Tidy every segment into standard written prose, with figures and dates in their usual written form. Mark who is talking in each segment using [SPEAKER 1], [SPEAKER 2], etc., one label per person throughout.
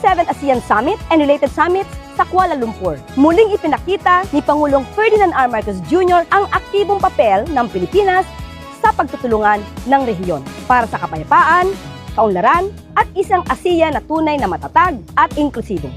[SPEAKER 1] 47th ASEAN Summit and related summits sa Kuala Lumpur. Muling ipinakita ni Pangulong Ferdinand R. Marcos Jr. ang aktibong papel ng Pilipinas sa pagtutulungan ng rehiyon para sa kapayapaan, kaunlaran at isang ASEAN na tunay na matatag at inklusibo.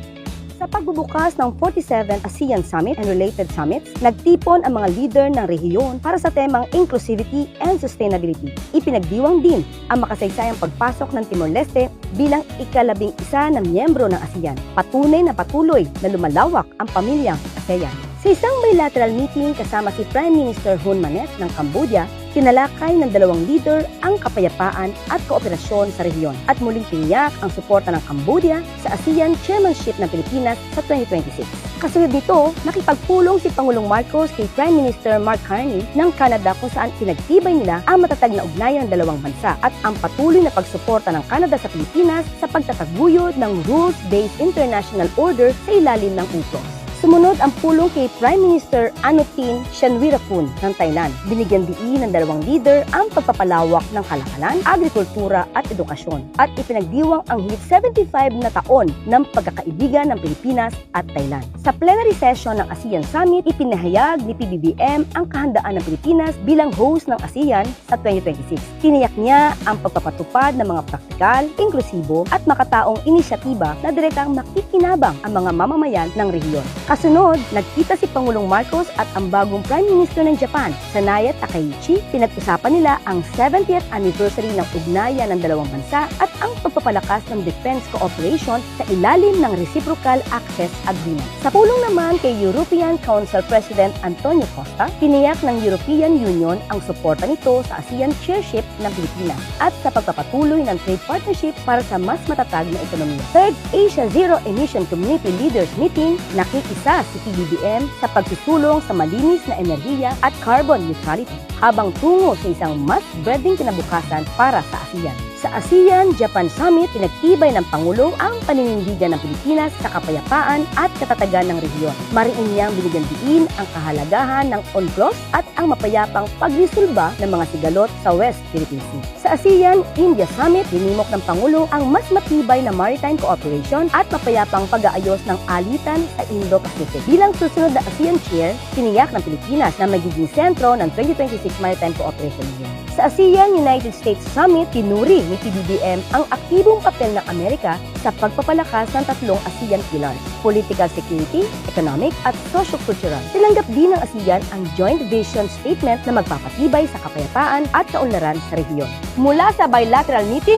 [SPEAKER 1] Sa pagbubukas ng 47th ASEAN Summit and related summits, nagtipon ang mga leader ng rehiyon para sa temang inclusivity and sustainability. Ipinagdiwang din ang makasaysayang pagpasok ng Timor-Leste bilang ika-11 na miyembro ng ASEAN. Patunay na patuloy na lumalawak ang pamilyang ASEAN. Sa isang bilateral meeting kasama si Prime Minister Hun Manet ng Cambodia, tinalakay ng dalawang leader ang kapayapaan at kooperasyon sa rehiyon at muling tiniyak ang suporta ng Cambodia sa ASEAN Chairmanship ng Pilipinas sa 2026. Kasunod nito, nakipagpulong si Pangulong Marcos kay Prime Minister Mark Carney ng Canada kung saan pinagtibay nila ang matatag na ugnayan ng dalawang bansa at ang patuloy na pagsuporta ng Canada sa Pilipinas sa pagtataguyod ng rules-based international order sa ilalim ng UNCLOS. Sumunod ang pulong kay Prime Minister Anutin Shanwirakul ng Thailand. Binigyan diin ng dalawang leader ang pagpapalawak ng kalakalan, agrikultura at edukasyon at ipinagdiwang ang higit 75 na taon ng pagkakaibigan ng Pilipinas at Thailand. Sa plenary session ng ASEAN Summit, ipinahayag ni PBBM ang kahandaan ng Pilipinas bilang host ng ASEAN sa 2026. Tiniyak niya ang pagpapatupad ng mga praktikal, inklusibo at makataong inisyatiba na direktang makikinabang ang mga mamamayan ng rehiyon. Kasunod, nagkita si Pangulong Marcos at ang bagong Prime Minister ng Japan, Sanaya Takaichi. Pinag-usapan nila ang 70th anniversary ng ugnayan ng dalawang bansa at ang pagpapalakas ng defense cooperation sa ilalim ng Reciprocal Access Agreement. Sa pulong naman kay European Council President Antonio Costa, tiniyak ng European Union ang suporta nito sa ASEAN Chairship ng Pilipinas at sa pagpapatuloy ng trade partnership para sa mas matatag na ekonomiya. Third Asia Zero Emission Community Leaders Meeting, nakikisa si PBBM sa pagsusulong sa malinis na enerhiya at carbon neutrality habang tungo sa isang mas breathing kinabukasan para sa ASEAN. Sa ASEAN-Japan Summit, pinagtibay ng Pangulo ang paninindigan ng Pilipinas sa kapayapaan at katatagan ng rehiyon. Mariin niyang binigyan diin ang kahalagahan ng UNCLOS at ang mapayapang pagresolba ng mga sigalot sa West Philippine Sea. Sa ASEAN-India Summit, dinimok ng Pangulo ang mas matibay na maritime cooperation at mapayapang pag-aayos ng alitan sa Indo-Pacific. Bilang susunod na ASEAN Chair, tiniyak ng Pilipinas na magiging sentro ng 2026 Maritime Cooperation Union. Sa ASEAN-United States Summit, tinuri ni PBBM ang aktibong papel ng Amerika sa pagpapalakas ng tatlong ASEAN pillars: political security, economic at socio-cultural. Tinanggap din ng ASEAN ang joint vision statement na magpapatibay sa kapayapaan at kaunlaran sa rehiyon. Mula sa bilateral meeting,